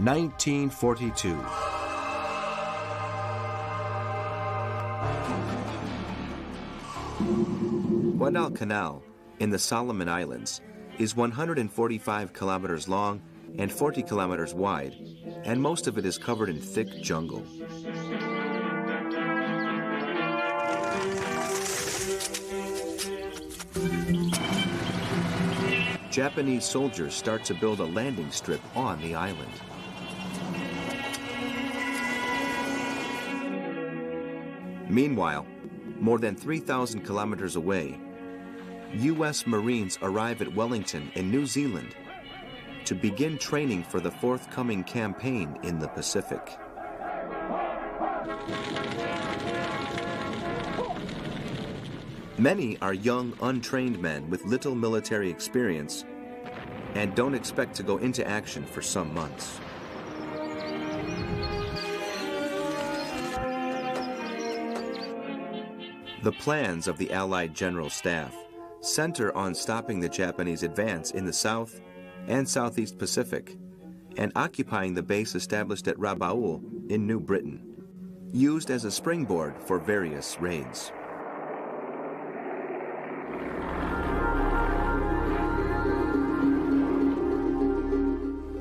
1942. Guadalcanal, in the Solomon Islands, is 145 kilometers long and 40 kilometers wide, and most of it is covered in thick jungle. Japanese soldiers start to build a landing strip on the island. Meanwhile, more than 3,000 kilometers away, U.S. Marines arrive at Wellington in New Zealand to begin training for the forthcoming campaign in the Pacific. Many are young, untrained men with little military experience and don't expect to go into action for some months. The plans of the Allied General Staff center on stopping the Japanese advance in the South and Southeast Pacific and occupying the base established at Rabaul in New Britain, used as a springboard for various raids.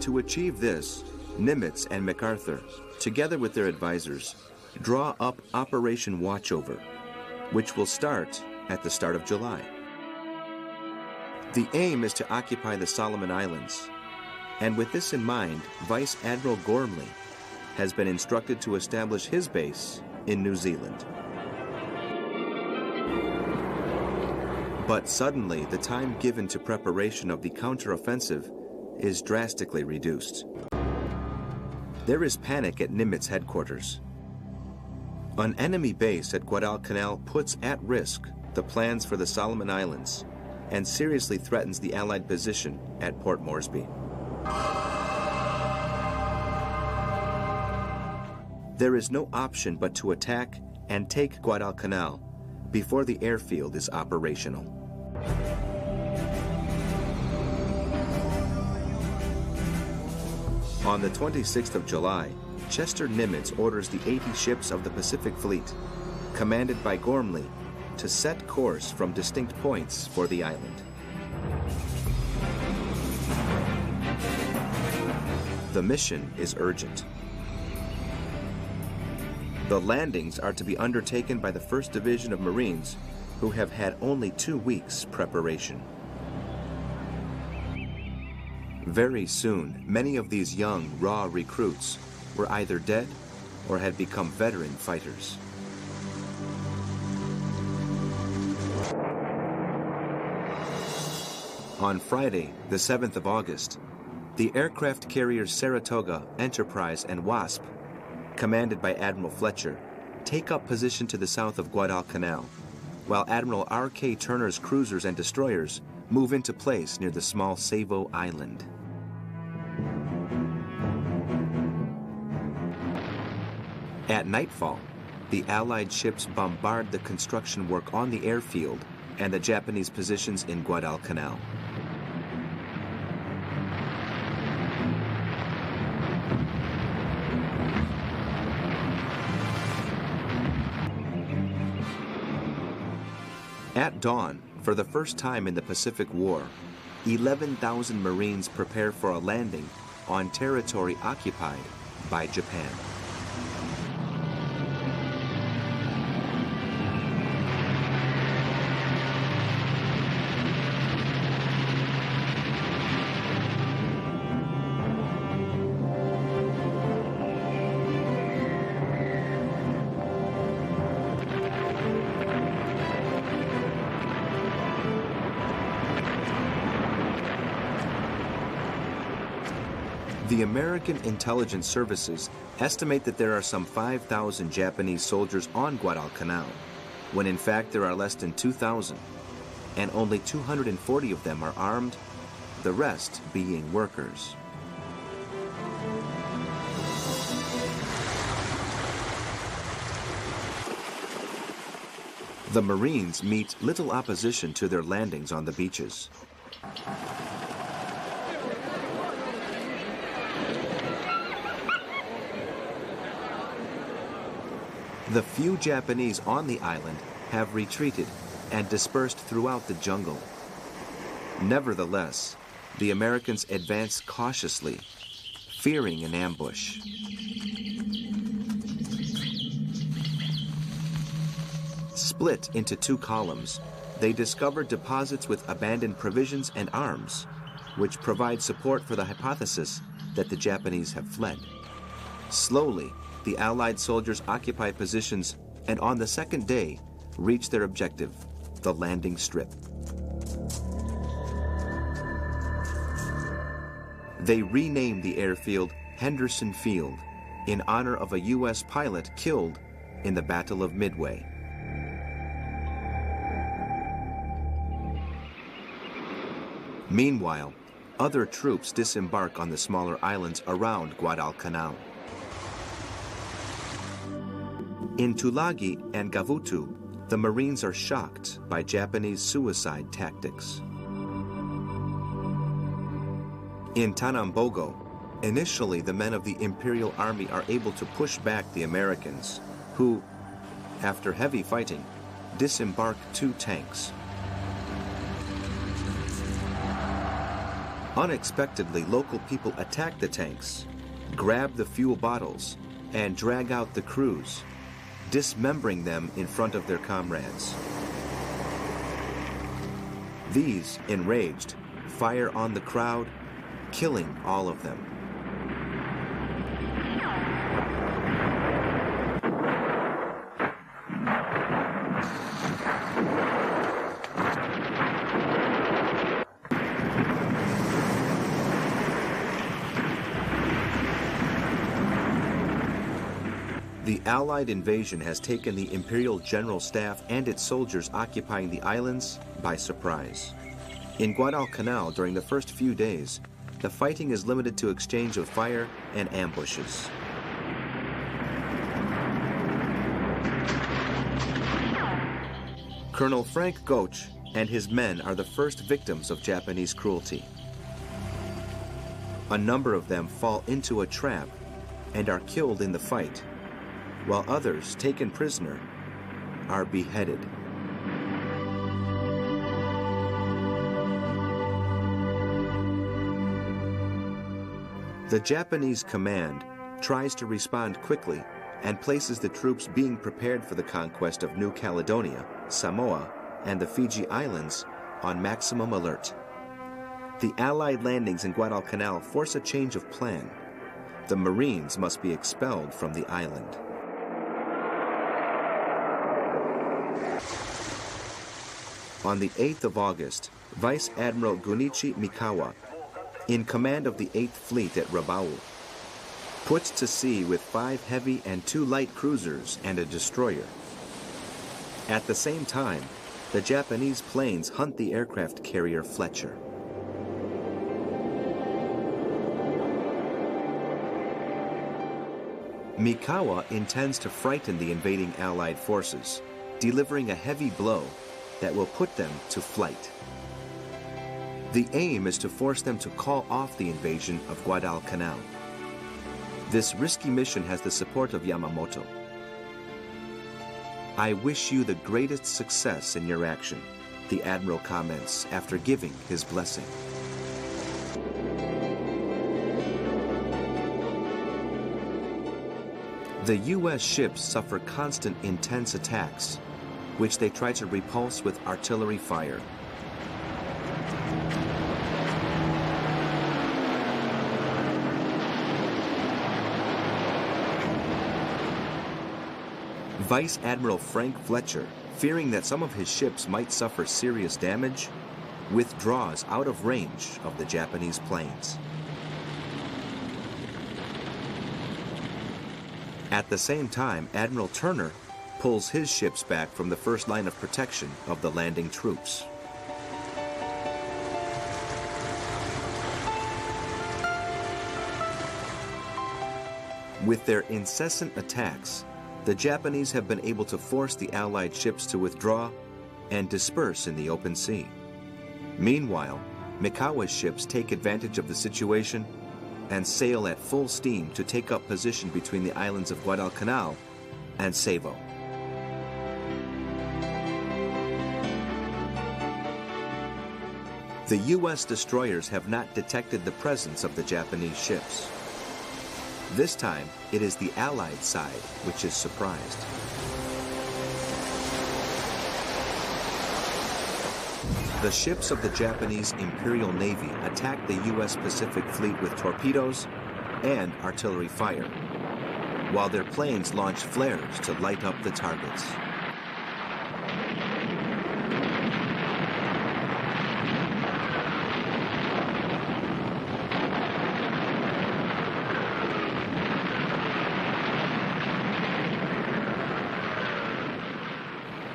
To achieve this, Nimitz and MacArthur, together with their advisors, draw up Operation Watchover, which will start at the start of July. The aim is to occupy the Solomon Islands, and with this in mind, Vice Admiral Gormley has been instructed to establish his base in New Zealand. But suddenly, the time given to preparation of the counteroffensive is drastically reduced. There is panic at Nimitz headquarters. An enemy base at Guadalcanal puts at risk the plans for the Solomon Islands and seriously threatens the Allied position at Port Moresby. There is no option but to attack and take Guadalcanal before the airfield is operational. On the 26th of July, Chester Nimitz orders the 80 ships of the Pacific Fleet, commanded by Gormley, to set course from distinct points for the island. The mission is urgent. The landings are to be undertaken by the 1st Division of Marines, who have had only 2 weeks preparation. Very soon, many of these young, raw recruits were either dead or had become veteran fighters. On Friday, the 7th of August, the aircraft carriers Saratoga, Enterprise, and Wasp, commanded by Admiral Fletcher, take up position to the south of Guadalcanal, while Admiral R.K. Turner's cruisers and destroyers move into place near the small Savo Island. At nightfall, the Allied ships bombard the construction work on the airfield and the Japanese positions in Guadalcanal. At dawn, for the first time in the Pacific War, 11,000 Marines prepare for a landing on territory occupied by Japan. The American intelligence services estimate that there are some 5,000 Japanese soldiers on Guadalcanal, when in fact there are less than 2,000, and only 240 of them are armed, the rest being workers. The Marines meet little opposition to their landings on the beaches. The few Japanese on the island have retreated and dispersed throughout the jungle. Nevertheless, the Americans advance cautiously, fearing an ambush. Split into two columns, they discover deposits with abandoned provisions and arms, which provide support for the hypothesis that the Japanese have fled. Slowly, the Allied soldiers occupy positions and on the second day reach their objective, the landing strip. They rename the airfield Henderson Field in honor of a U.S. pilot killed in the Battle of Midway. Meanwhile, other troops disembark on the smaller islands around Guadalcanal. In Tulagi and Gavutu, the Marines are shocked by Japanese suicide tactics. In Tanambogo, initially the men of the Imperial Army are able to push back the Americans, who, after heavy fighting, disembark 2 tanks. Unexpectedly, local people attack the tanks, grab the fuel bottles, and drag out the crews, dismembering them in front of their comrades. These, enraged, fire on the crowd, killing all of them. The Allied invasion has taken the Imperial General Staff and its soldiers occupying the islands by surprise. In Guadalcanal, during the first few days, the fighting is limited to exchange of fire and ambushes. Colonel Frank Goch and his men are the first victims of Japanese cruelty. A number of them fall into a trap and are killed in the fight, while others, taken prisoner, are beheaded. The Japanese command tries to respond quickly and places the troops being prepared for the conquest of New Caledonia, Samoa, and the Fiji Islands on maximum alert. The Allied landings in Guadalcanal force a change of plan. The Marines must be expelled from the island. On the 8th of August, Vice Admiral Gunichi Mikawa, in command of the 8th Fleet at Rabaul, puts to sea with 5 heavy and 2 light cruisers and a destroyer. At the same time, the Japanese planes hunt the aircraft carrier Fletcher. Mikawa intends to frighten the invading Allied forces, delivering a heavy blow that will put them to flight. The aim is to force them to call off the invasion of Guadalcanal. This risky mission has the support of Yamamoto. "I wish you the greatest success in your action," the admiral comments after giving his blessing. The U.S. ships suffer constant intense attacks, which they try to repulse with artillery fire. Vice Admiral Frank Fletcher, fearing that some of his ships might suffer serious damage, withdraws out of range of the Japanese planes. At the same time, Admiral Turner pulls his ships back from the first line of protection of the landing troops. With their incessant attacks, the Japanese have been able to force the Allied ships to withdraw and disperse in the open sea. Meanwhile, Mikawa's ships take advantage of the situation and sail at full steam to take up position between the islands of Guadalcanal and Seivo. The U.S. destroyers have not detected the presence of the Japanese ships. This time, it is the Allied side which is surprised. The ships of the Japanese Imperial Navy attacked the U.S. Pacific Fleet with torpedoes and artillery fire, while their planes launched flares to light up the targets.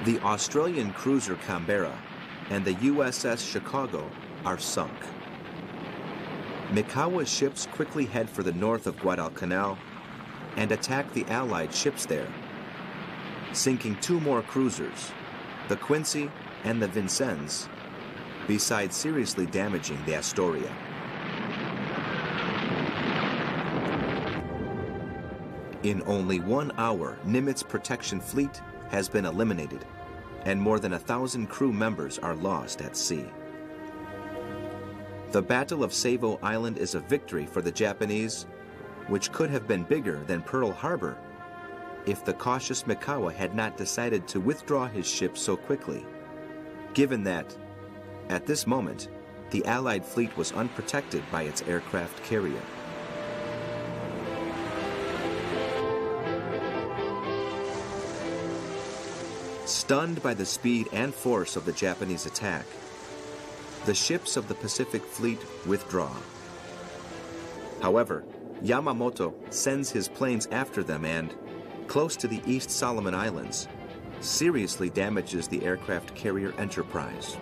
The Australian cruiser Canberra and the USS Chicago are sunk. Mikawa's ships quickly head for the north of Guadalcanal and attack the Allied ships there, sinking 2 more cruisers, the Quincy and the Vincennes, besides seriously damaging the Astoria. In only 1 hour, Nimitz protection fleet has been eliminated, and more than 1,000 crew members are lost at sea. The Battle of Seivo Island is a victory for the Japanese, which could have been bigger than Pearl Harbor if the cautious Mikawa had not decided to withdraw his ships so quickly, given that, at this moment, the Allied fleet was unprotected by its aircraft carrier. Stunned by the speed and force of the Japanese attack, the ships of the Pacific Fleet withdraw. However, Yamamoto sends his planes after them and, close to the East Solomon Islands, seriously damages the aircraft carrier Enterprise.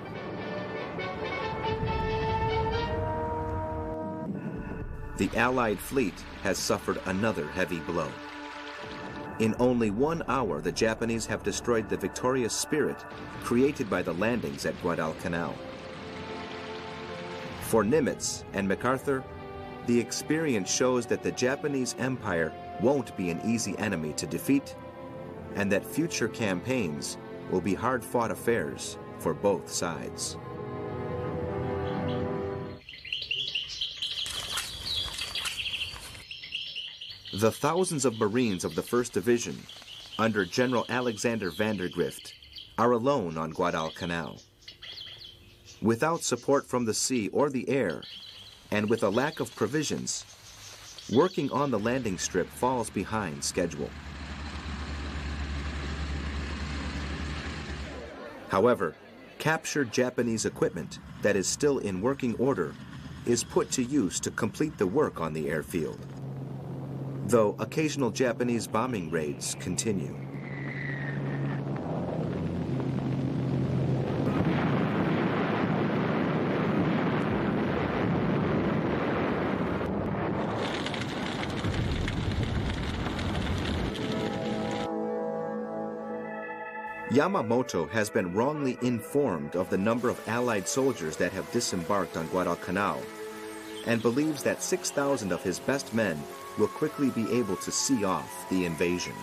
The Allied fleet has suffered another heavy blow. In only 1 hour, the Japanese have destroyed the victorious spirit created by the landings at Guadalcanal. For Nimitz and MacArthur, the experience shows that the Japanese Empire won't be an easy enemy to defeat, and that future campaigns will be hard-fought affairs for both sides. The thousands of Marines of the 1st Division, under General Alexander Vandergrift, are alone on Guadalcanal. Without support from the sea or the air, and with a lack of provisions, working on the landing strip falls behind schedule. However, captured Japanese equipment that is still in working order is put to use to complete the work on the airfield, though occasional Japanese bombing raids continue. Yamamoto has been wrongly informed of the number of Allied soldiers that have disembarked on Guadalcanal, and believes that 6,000 of his best men will quickly be able to see off the invasion.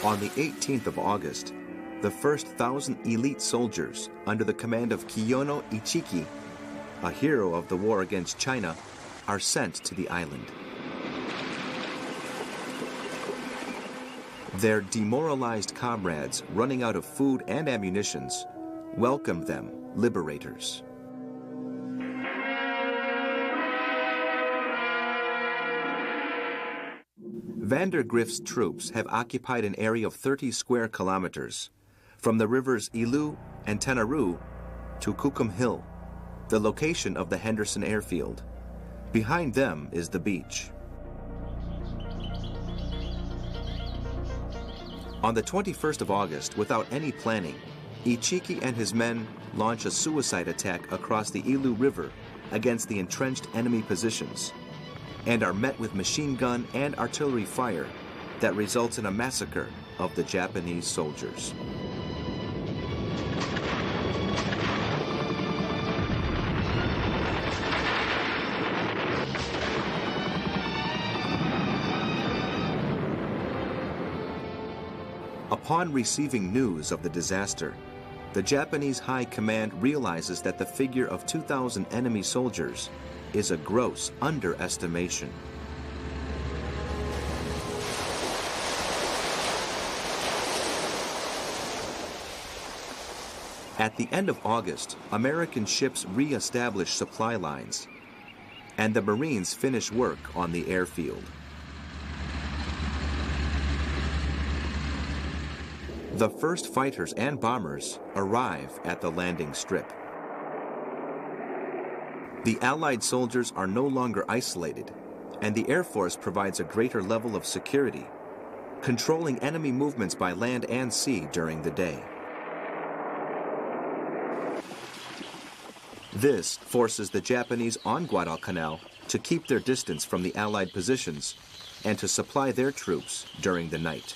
On the 18th of August, the first 1,000 elite soldiers under the command of Kiyono Ichiki, a hero of the war against China, are sent to the island. Their demoralized comrades, running out of food and ammunitions, welcome them liberators. Vandergrift's troops have occupied an area of 30 square kilometers, from the rivers Ilu and Tenaru to Kukum Hill, the location of the Henderson airfield. Behind them is the beach. On the 21st of August, without any planning, Ichiki and his men launch a suicide attack across the Ilu River against the entrenched enemy positions, and are met with machine gun and artillery fire that results in a massacre of the Japanese soldiers. Upon receiving news of the disaster, the Japanese High Command realizes that the figure of 2,000 enemy soldiers is a gross underestimation. At the end of August, American ships re-establish supply lines, and the Marines finish work on the airfield. The first fighters and bombers arrive at the landing strip. The Allied soldiers are no longer isolated, and the Air Force provides a greater level of security, controlling enemy movements by land and sea during the day. This forces the Japanese on Guadalcanal to keep their distance from the Allied positions and to supply their troops during the night.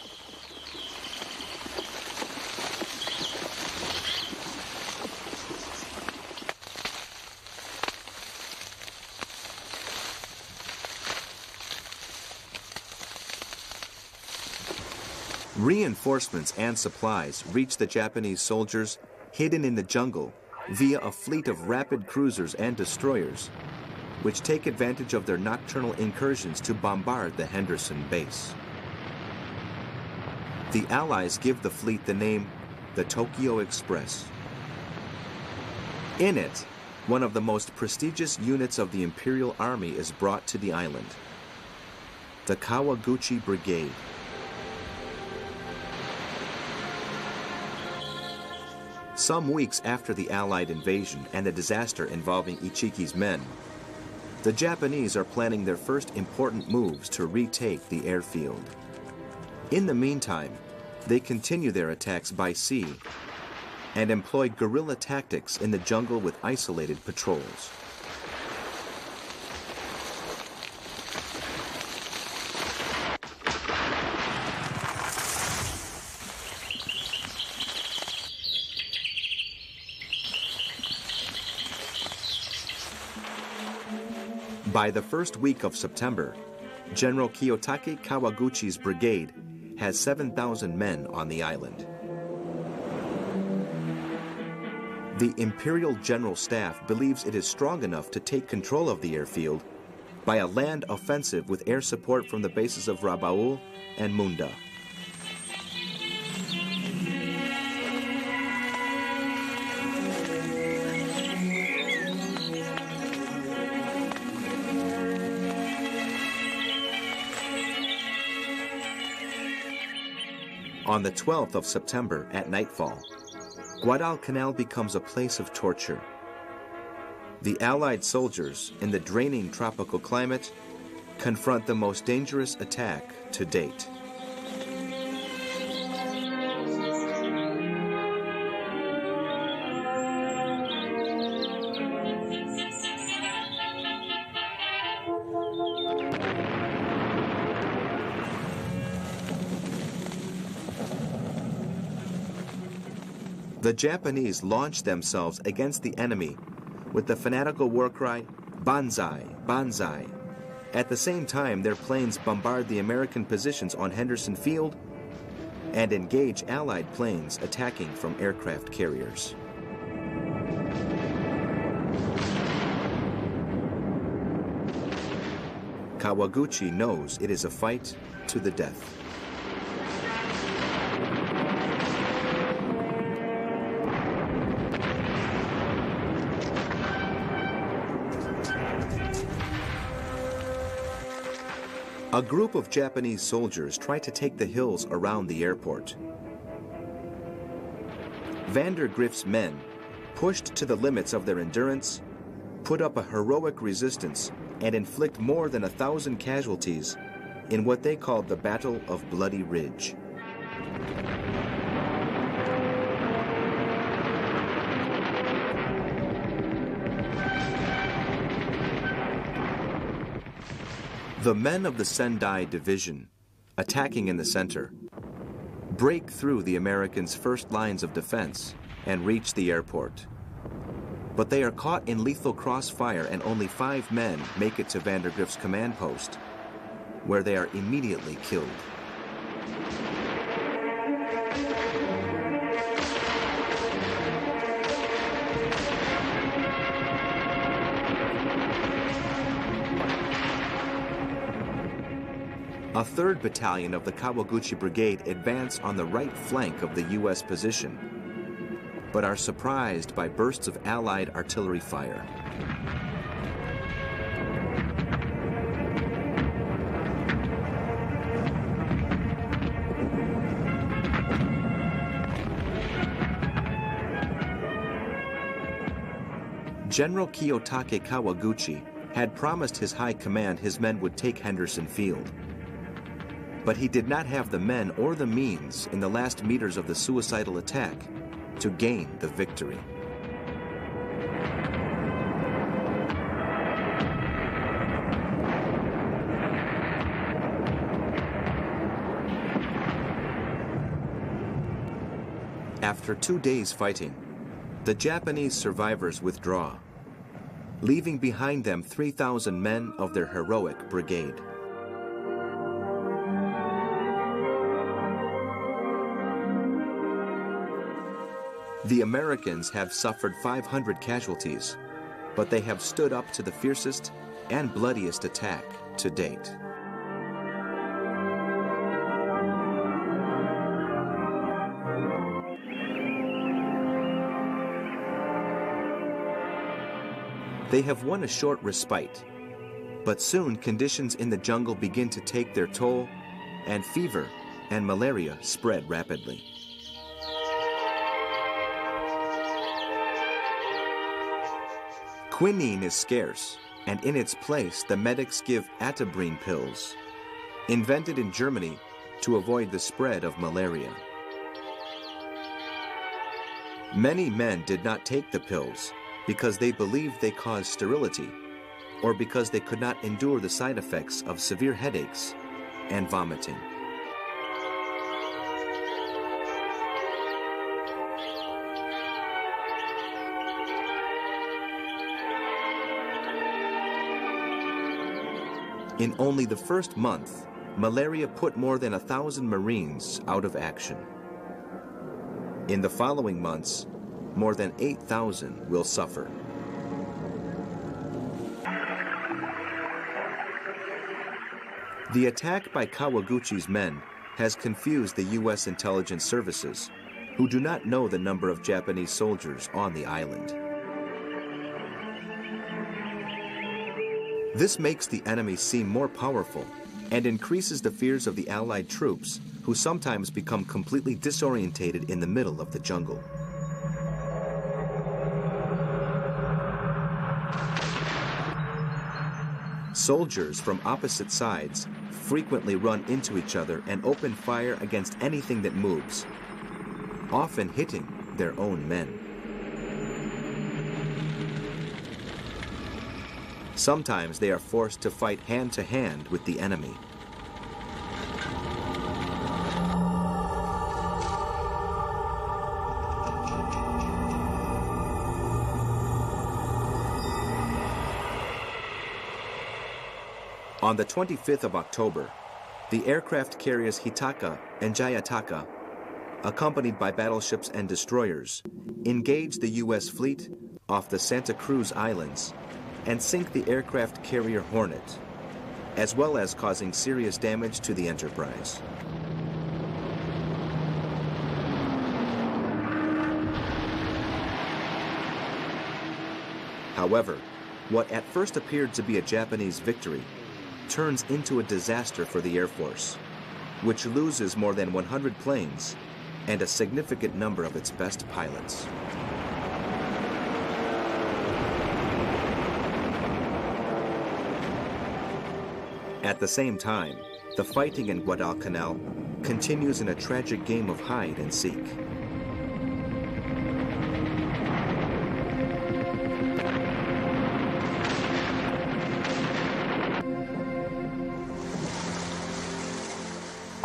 Reinforcements and supplies reach the Japanese soldiers hidden in the jungle via a fleet of rapid cruisers and destroyers, which take advantage of their nocturnal incursions to bombard the Henderson base. The Allies give the fleet the name the Tokyo Express. In it, one of the most prestigious units of the Imperial Army is brought to the island, the Kawaguchi Brigade. Some weeks after the Allied invasion and the disaster involving Ichiki's men, the Japanese are planning their first important moves to retake the airfield. In the meantime, they continue their attacks by sea and employ guerrilla tactics in the jungle with isolated patrols. By the first week of September, General Kiyotake Kawaguchi's brigade has 7,000 men on the island. The Imperial General Staff believes it is strong enough to take control of the airfield by a land offensive with air support from the bases of Rabaul and Munda. On the 12th of September at nightfall, Guadalcanal becomes a place of torture. The Allied soldiers, in the draining tropical climate, confront the most dangerous attack to date. The Japanese launch themselves against the enemy with the fanatical war cry, "Banzai, Banzai." At the same time, their planes bombard the American positions on Henderson Field and engage Allied planes attacking from aircraft carriers. Kawaguchi knows it is a fight to the death. A group of Japanese soldiers try to take the hills around the airport. Vandergrift's men, pushed to the limits of their endurance, put up a heroic resistance and inflict more than 1,000 casualties in what they called the Battle of Bloody Ridge. The men of the Sendai Division, attacking in the center, break through the Americans' first lines of defense and reach the airport. But they are caught in lethal crossfire and only 5 men make it to Vandergrift's command post, where they are immediately killed. A 3rd Battalion of the Kawaguchi Brigade advance on the right flank of the U.S. position, but are surprised by bursts of Allied artillery fire. General Kiyotake Kawaguchi had promised his high command his men would take Henderson Field. But he did not have the men or the means in the last meters of the suicidal attack to gain the victory. After 2 days fighting, the Japanese survivors withdraw, leaving behind them 3,000 men of their heroic brigade. The Americans have suffered 500 casualties, but they have stood up to the fiercest and bloodiest attack to date. They have won a short respite, but soon conditions in the jungle begin to take their toll, and fever and malaria spread rapidly. Quinine is scarce, and in its place the medics give atabrine pills, invented in Germany to avoid the spread of malaria. Many men did not take the pills because they believed they caused sterility, or because they could not endure the side effects of severe headaches and vomiting. In only the first month, malaria put more than 1,000 Marines out of action. In the following months, more than 8,000 will suffer. The attack by Kawaguchi's men has confused the U.S. intelligence services, who do not know the number of Japanese soldiers on the island. This makes the enemy seem more powerful and increases the fears of the Allied troops, who sometimes become completely disorientated in the middle of the jungle. Soldiers from opposite sides frequently run into each other and open fire against anything that moves, often hitting their own men. Sometimes they are forced to fight hand-to-hand with the enemy. On the 25th of October, the aircraft carriers Hitaka and Jayataka, accompanied by battleships and destroyers, engage the U.S. fleet off the Santa Cruz Islands and sink the aircraft carrier Hornet, as well as causing serious damage to the Enterprise. However, what at first appeared to be a Japanese victory turns into a disaster for the Air Force, which loses more than 100 planes and a significant number of its best pilots. At the same time, the fighting in Guadalcanal continues in a tragic game of hide and seek.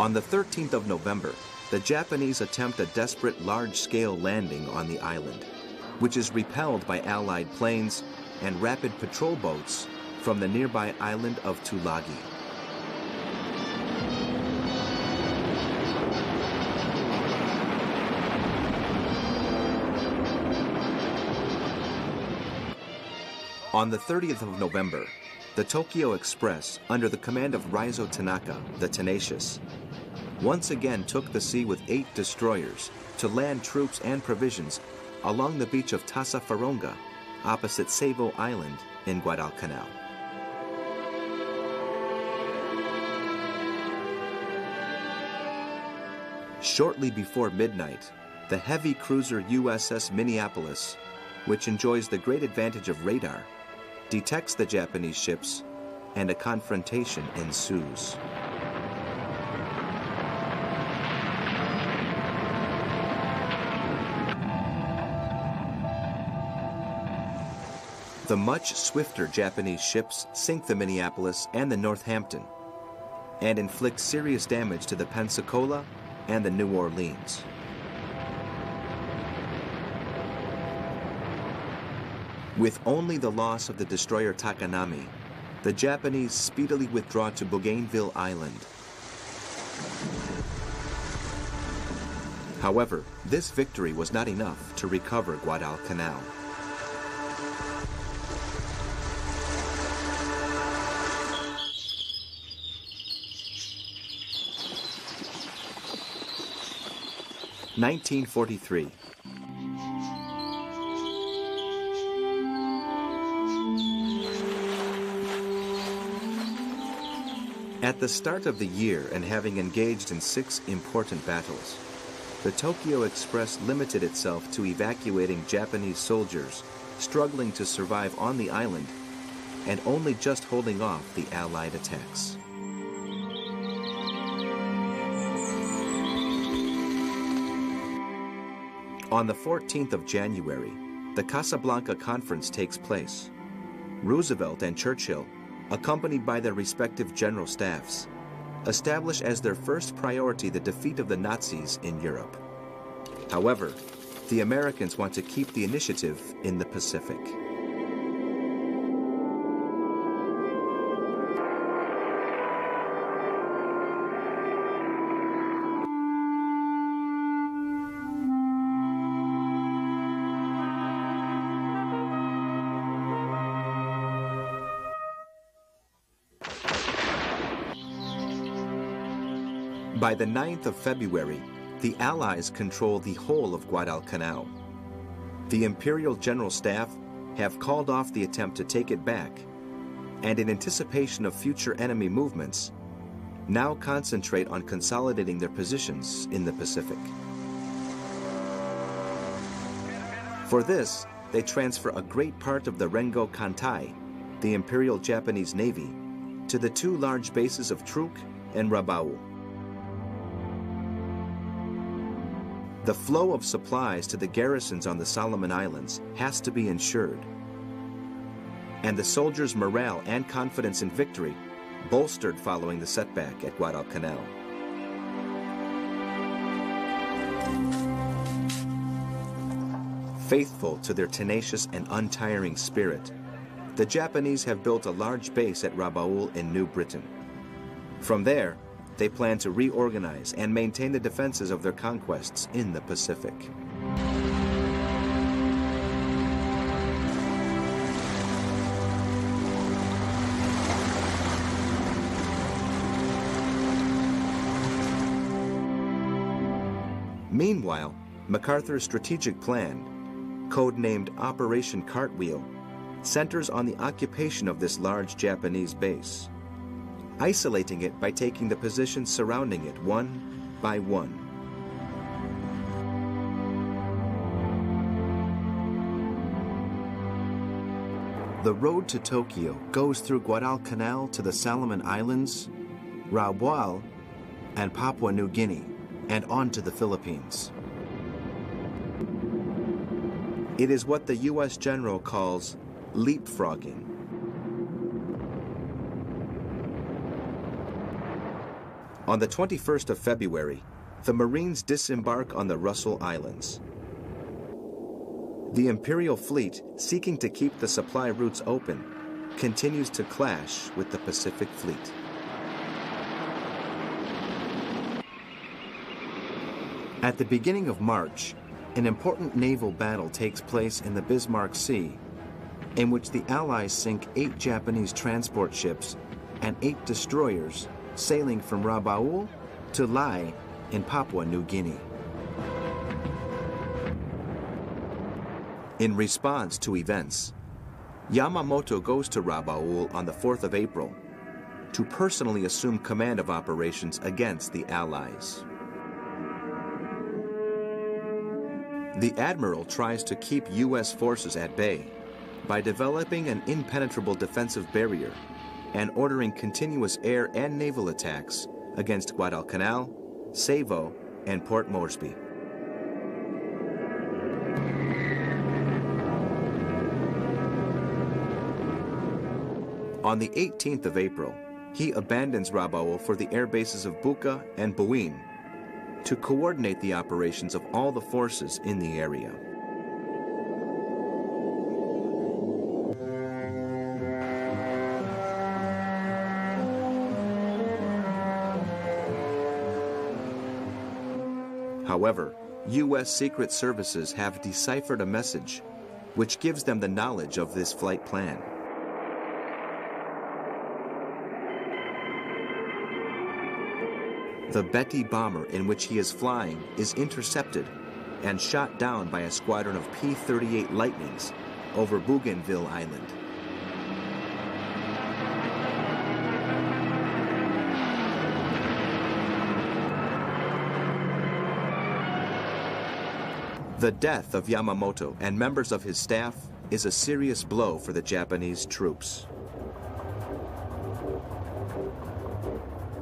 On the 13th of November, the Japanese attempt a desperate large-scale landing on the island, which is repelled by Allied planes and rapid patrol boats from the nearby island of Tulagi. On the 30th of November, the Tokyo Express, under the command of Raizo Tanaka, the Tenacious, once again took the sea with 8 destroyers to land troops and provisions along the beach of Tasafaronga, opposite Seibo Island in Guadalcanal. Shortly before midnight, the heavy cruiser USS Minneapolis, which enjoys the great advantage of radar, detects the Japanese ships, and a confrontation ensues. The much swifter Japanese ships sink the Minneapolis and the Northampton and inflict serious damage to the Pensacola and the New Orleans. With only the loss of the destroyer Takanami, the Japanese speedily withdraw to Bougainville Island. However, this victory was not enough to recover Guadalcanal. (1943). At the start of the year and having engaged in 6 important battles, the Tokyo Express limited itself to evacuating Japanese soldiers struggling to survive on the island and only just holding off the Allied attacks. On the 14th of January, the Casablanca Conference takes place. Roosevelt and Churchill, accompanied by their respective general staffs, establish as their first priority the defeat of the Nazis in Europe. However, the Americans want to keep the initiative in the Pacific. By the 9th of February, the Allies control the whole of Guadalcanal. The Imperial General Staff have called off the attempt to take it back, and in anticipation of future enemy movements, now concentrate on consolidating their positions in the Pacific. For this, they transfer a great part of the Rengo Kantai, the Imperial Japanese Navy, to the 2 large bases of Truk and Rabaul. The flow of supplies to the garrisons on the Solomon Islands has to be ensured, and the soldiers' morale and confidence in victory bolstered following the setback at Guadalcanal. Faithful to their tenacious and untiring spirit, the Japanese have built a large base at Rabaul in New Britain. From there, they plan to reorganize and maintain the defenses of their conquests in the Pacific. Meanwhile, MacArthur's strategic plan, codenamed Operation Cartwheel, centers on the occupation of this large Japanese base, isolating it by taking the positions surrounding it one by one. The road to Tokyo goes through Guadalcanal to the Solomon Islands, Rabaul, and Papua New Guinea, and on to the Philippines. It is what the U.S. General calls leapfrogging. On the 21st of February, the Marines disembark on the Russell Islands. The Imperial fleet, seeking to keep the supply routes open, continues to clash with the Pacific Fleet. At the beginning of March, an important naval battle takes place in the Bismarck Sea, in which the Allies sink 8 Japanese transport ships and 8 destroyers sailing from Rabaul to Lae in Papua New Guinea. In response to events, Yamamoto goes to Rabaul on the 4th of April to personally assume command of operations against the Allies. The admiral tries to keep U.S. forces at bay by developing an impenetrable defensive barrier and ordering continuous air and naval attacks against Guadalcanal, Savo, and Port Moresby. On the 18th of April, he abandons Rabaul for the air bases of Buka and Buin to coordinate the operations of all the forces in the area. However, U.S. Secret Services have deciphered a message which gives them the knowledge of this flight plan. The Betty bomber in which he is flying is intercepted and shot down by a squadron of P-38 Lightnings over Bougainville Island. The death of Yamamoto and members of his staff is a serious blow for the Japanese troops.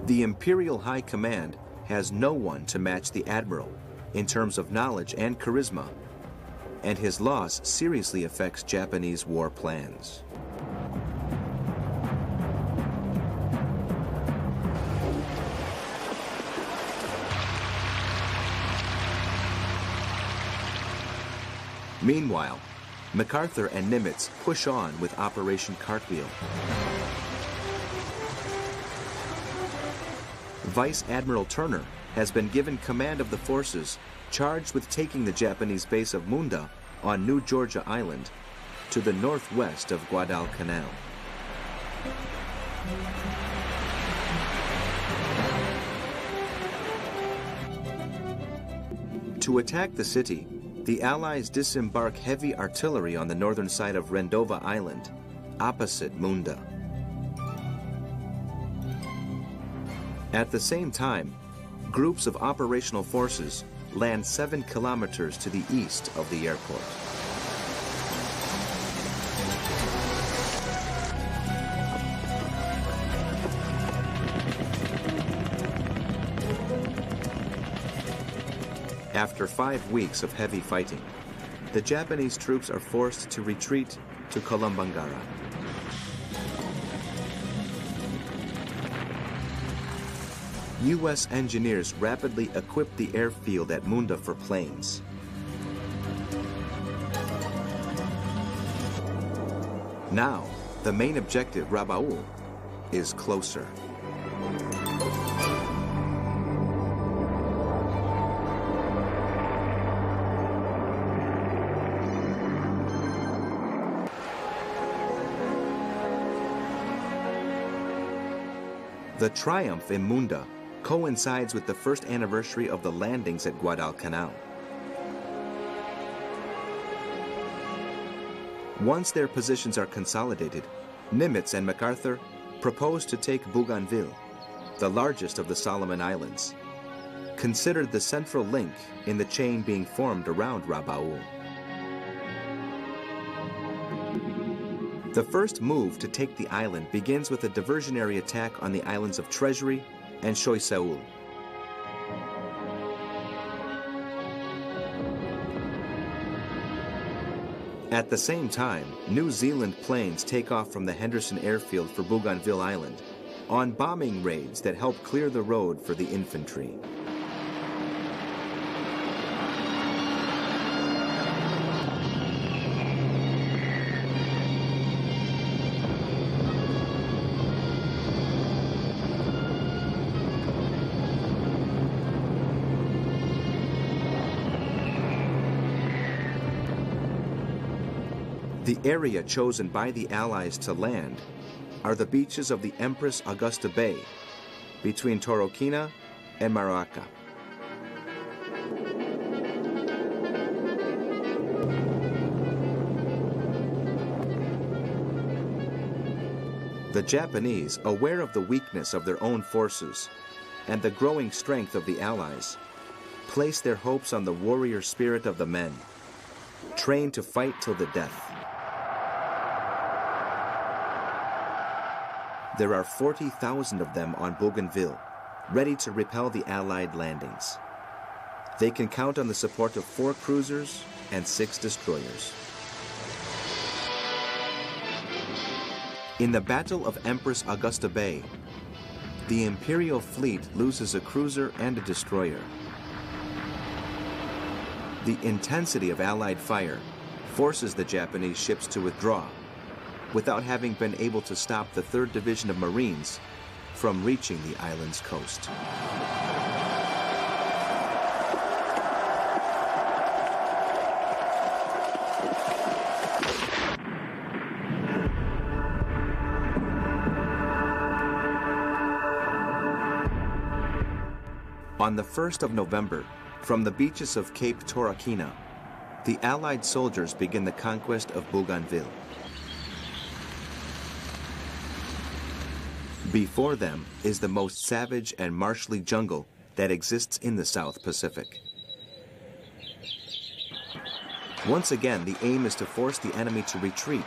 The Imperial High Command has no one to match the Admiral in terms of knowledge and charisma, and his loss seriously affects Japanese war plans. Meanwhile, MacArthur and Nimitz push on with Operation Cartwheel. Vice Admiral Turner has been given command of the forces charged with taking the Japanese base of Munda on New Georgia Island to the northwest of Guadalcanal. To attack the city, the Allies disembark heavy artillery on the northern side of Rendova Island, opposite Munda. At the same time, groups of operational forces land 7 kilometers to the east of the airport. After 5 weeks of heavy fighting, the Japanese troops are forced to retreat to Kolombangara. U.S. engineers rapidly equipped the airfield at Munda for planes. Now, the main objective, Rabaul, is closer. The triumph in Munda coincides with the first anniversary of the landings at Guadalcanal. Once their positions are consolidated, Nimitz and MacArthur propose to take Bougainville, the largest of the Solomon Islands, considered the central link in the chain being formed around Rabaul. The first move to take the island begins with a diversionary attack on the islands of Treasury and Choiseul. At the same time, New Zealand planes take off from the Henderson airfield for Bougainville Island on bombing raids that help clear the road for the infantry. The area chosen by the Allies to land are the beaches of the Empress Augusta Bay between Torokina and Maraca. The Japanese, aware of the weakness of their own forces and the growing strength of the Allies, placed their hopes on the warrior spirit of the men, trained to fight till the death. There are 40,000 of them on Bougainville, ready to repel the Allied landings. They can count on the support of 4 cruisers and 6 destroyers. In the Battle of Empress Augusta Bay, the Imperial fleet loses a cruiser and a destroyer. The intensity of Allied fire forces the Japanese ships to withdraw, without having been able to stop the 3rd Division of Marines from reaching the island's coast. On the 1st of November, from the beaches of Cape Torokina, the Allied soldiers begin the conquest of Bougainville. Before them is the most savage and marshy jungle that exists in the South Pacific. Once again, the aim is to force the enemy to retreat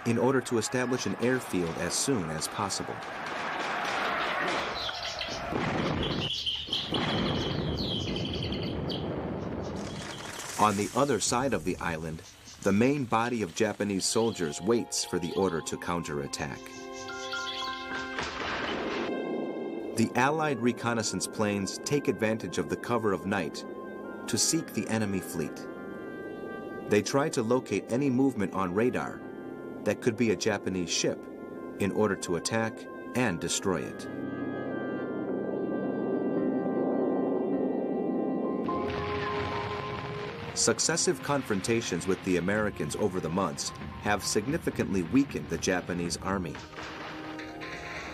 in order to establish an airfield as soon as possible. On the other side of the island, the main body of Japanese soldiers waits for the order to counterattack. The Allied reconnaissance planes take advantage of the cover of night to seek the enemy fleet. They try to locate any movement on radar that could be a Japanese ship in order to attack and destroy it. Successive confrontations with the Americans over the months have significantly weakened the Japanese army,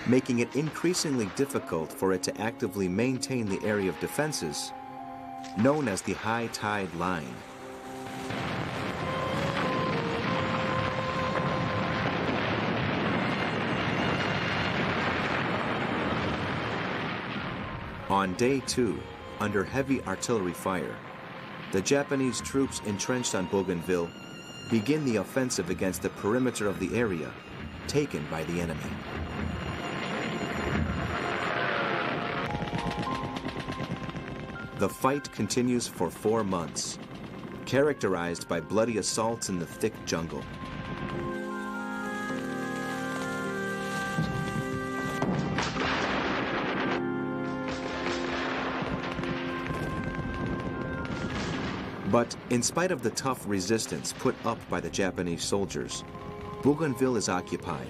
making it increasingly difficult for it to actively maintain the area of defenses known as the high tide line. On day 2, under heavy artillery fire, the Japanese troops entrenched on Bougainville begin the offensive against the perimeter of the area taken by the enemy. The fight continues for 4 months, characterized by bloody assaults in the thick jungle. But in spite of the tough resistance put up by the Japanese soldiers, Bougainville is occupied.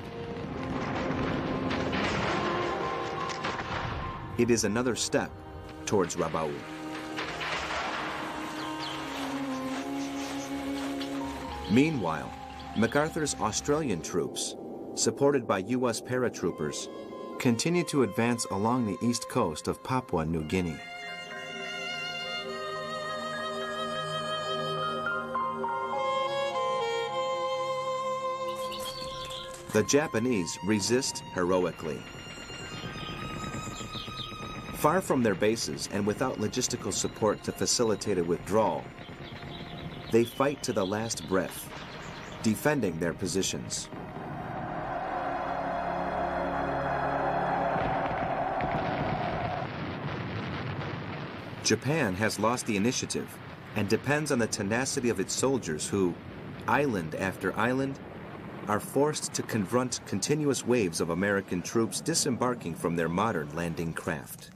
It is another step towards Rabaul. Meanwhile, MacArthur's Australian troops, supported by U.S. paratroopers, continue to advance along the east coast of Papua New Guinea. The Japanese resist heroically. Far from their bases and without logistical support to facilitate a withdrawal, they fight to the last breath, defending their positions. Japan has lost the initiative and depends on the tenacity of its soldiers who, island after island, are forced to confront continuous waves of American troops disembarking from their modern landing craft.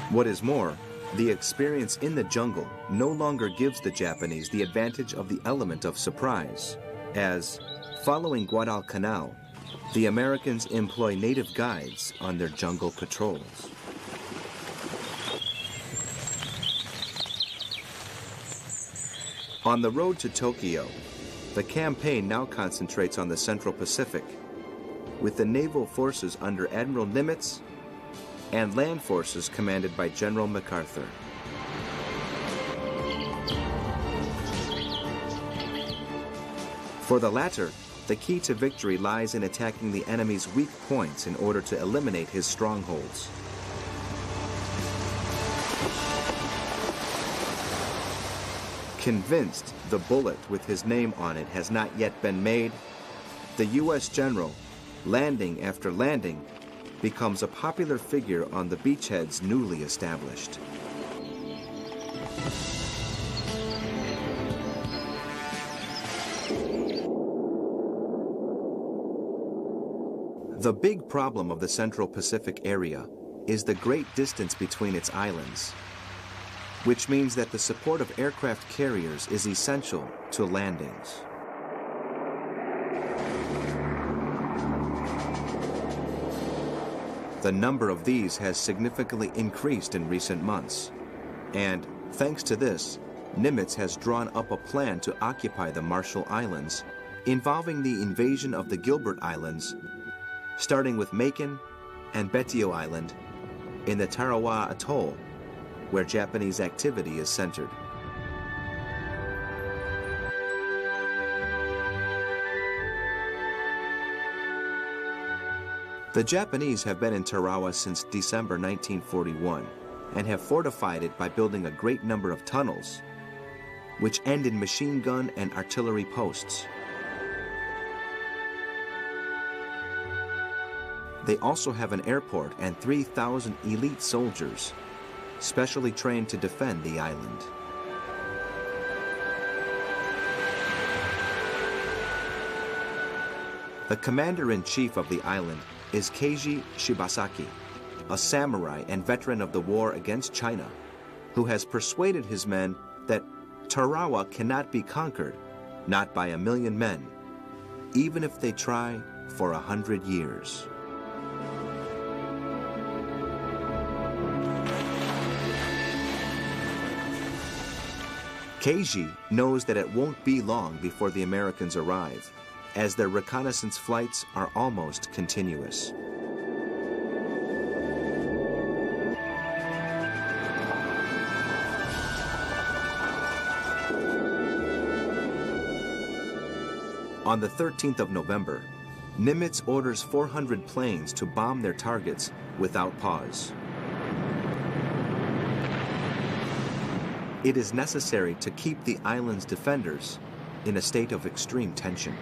What is more, the experience in the jungle no longer gives the Japanese the advantage of the element of surprise, as, following Guadalcanal, The Americans employ native guides on their jungle patrols. On the road to Tokyo, the campaign now concentrates on the Central Pacific, with the naval forces under Admiral Nimitz and land forces commanded by General MacArthur. For the latter, the key to victory lies in attacking the enemy's weak points in order to eliminate his strongholds. Convinced the bullet with his name on it has not yet been made, the U.S. general, landing after landing, becomes a popular figure on the beachheads newly established. The big problem of the Central Pacific area is the great distance between its islands, which means that the support of aircraft carriers is essential to landings. The number of these has significantly increased in recent months, and thanks to this, Nimitz has drawn up a plan to occupy the Marshall Islands, involving the invasion of the Gilbert Islands, starting with Macon and Betio Island in the Tarawa Atoll, where Japanese activity is centered. The Japanese have been in Tarawa since December 1941 and have fortified it by building a great number of tunnels, which end in machine gun and artillery posts. They also have an airport and 3,000 elite soldiers, specially trained to defend the island. The commander-in-chief of the island is Keiji Shibasaki, a samurai and veteran of the war against China, who has persuaded his men that Tarawa cannot be conquered, not by 1,000,000 men, even if they try for 100 years. Keiji knows that it won't be long before the Americans arrive, as their reconnaissance flights are almost continuous. On the 13th of November, Nimitz orders 400 planes to bomb their targets without pause. It is necessary to keep the island's defenders in a state of extreme tension.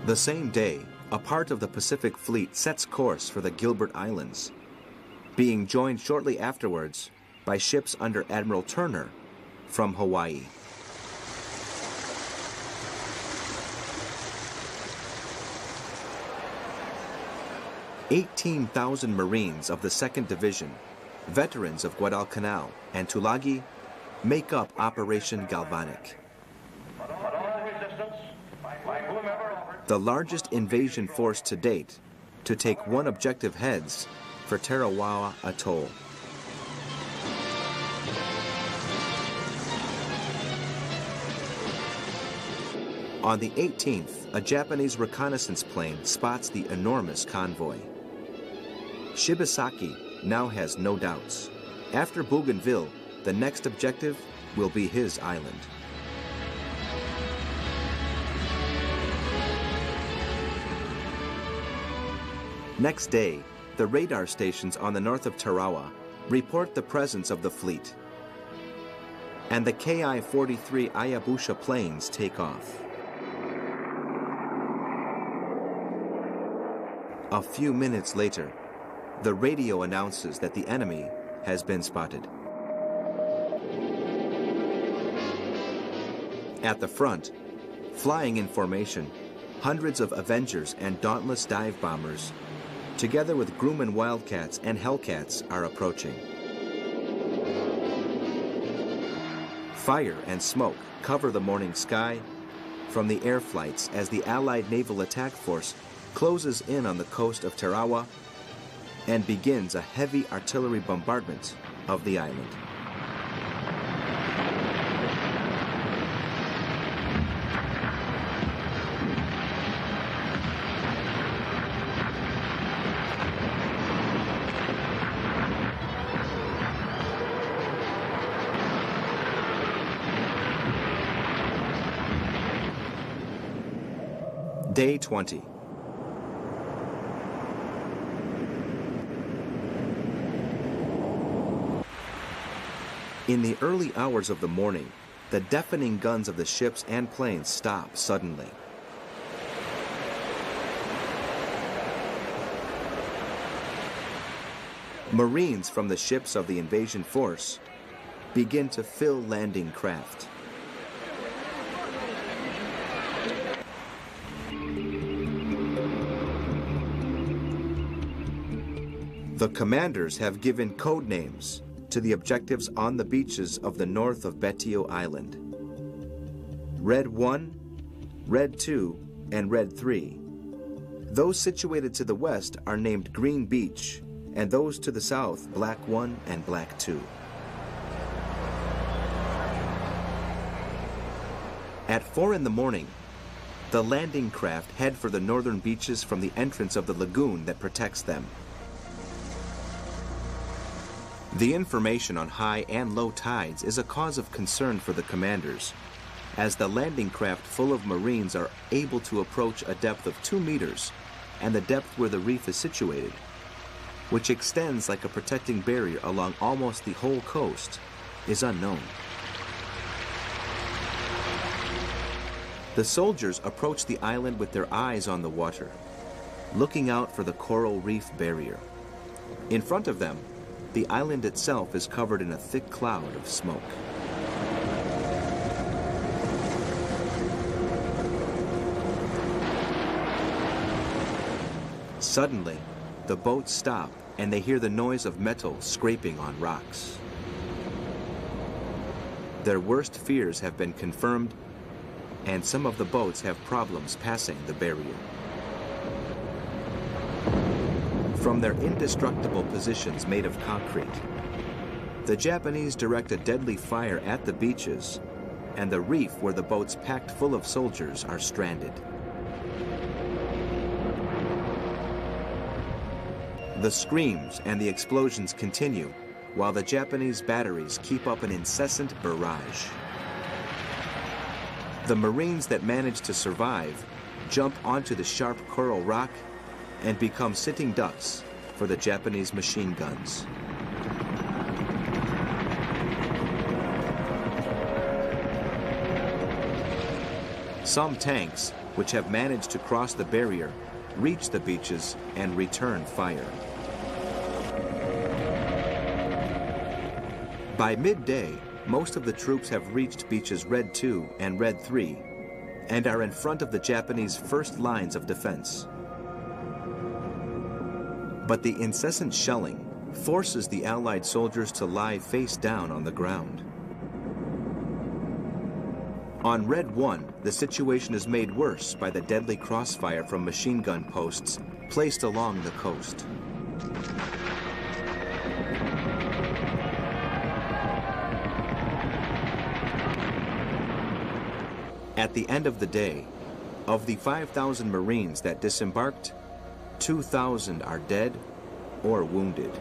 The same day, a part of the Pacific Fleet sets course for the Gilbert Islands, being joined shortly afterwards by ships under Admiral Turner from Hawaii. "18,000 Marines of the 2nd Division, veterans of Guadalcanal and Tulagi, make up Operation Galvanic. The largest invasion force to date to take one objective heads for Tarawa Atoll. On the 18th, a Japanese reconnaissance plane spots the enormous convoy. Shibasaki now has no doubts. After Bougainville, the next objective will be his island. Next day, the radar stations on the north of Tarawa report the presence of the fleet, and the Ki-43 Ayabusha planes take off. A few minutes later, the radio announces that the enemy has been spotted. At the front, flying in formation, hundreds of Avengers and Dauntless dive bombers, together with Grumman Wildcats and Hellcats, are approaching. Fire and smoke cover the morning sky from the air flights as the Allied Naval Attack Force closes in on the coast of Tarawa and begins a heavy artillery bombardment of the island. Day 20. In the early hours of the morning, the deafening guns of the ships and planes stop suddenly. Marines from the ships of the invasion force begin to fill landing craft. The commanders have given code names to the objectives on the beaches of the north of Betio Island. Red 1, Red 2, and Red 3. Those situated to the west are named Green Beach, and those to the south, Black 1 and Black 2. At 4 in the morning, the landing craft head for the northern beaches from the entrance of the lagoon that protects them. The information on high and low tides is a cause of concern for the commanders, as the landing craft full of Marines are able to approach a depth of 2 meters and the depth where the reef is situated, which extends like a protecting barrier along almost the whole coast, is unknown. The soldiers approach the island with their eyes on the water, looking out for the coral reef barrier. In front of them, the island itself is covered in a thick cloud of smoke. Suddenly, the boats stop and they hear the noise of metal scraping on rocks. Their worst fears have been confirmed, and some of the boats have problems passing the barrier. From their indestructible positions made of concrete, the Japanese direct a deadly fire at the beaches, and the reef where the boats packed full of soldiers are stranded. The screams and the explosions continue while the Japanese batteries keep up an incessant barrage. The Marines that manage to survive jump onto the sharp coral rock and become sitting ducks for the Japanese machine guns. Some tanks, which have managed to cross the barrier, reach the beaches and return fire. By midday, most of the troops have reached beaches Red 2 and Red 3 and are in front of the Japanese first lines of defense. But the incessant shelling forces the Allied soldiers to lie face down on the ground. On Red 1, the situation is made worse by the deadly crossfire from machine gun posts placed along the coast. At the end of the day, of the 5,000 Marines that disembarked, 2,000 are dead or wounded.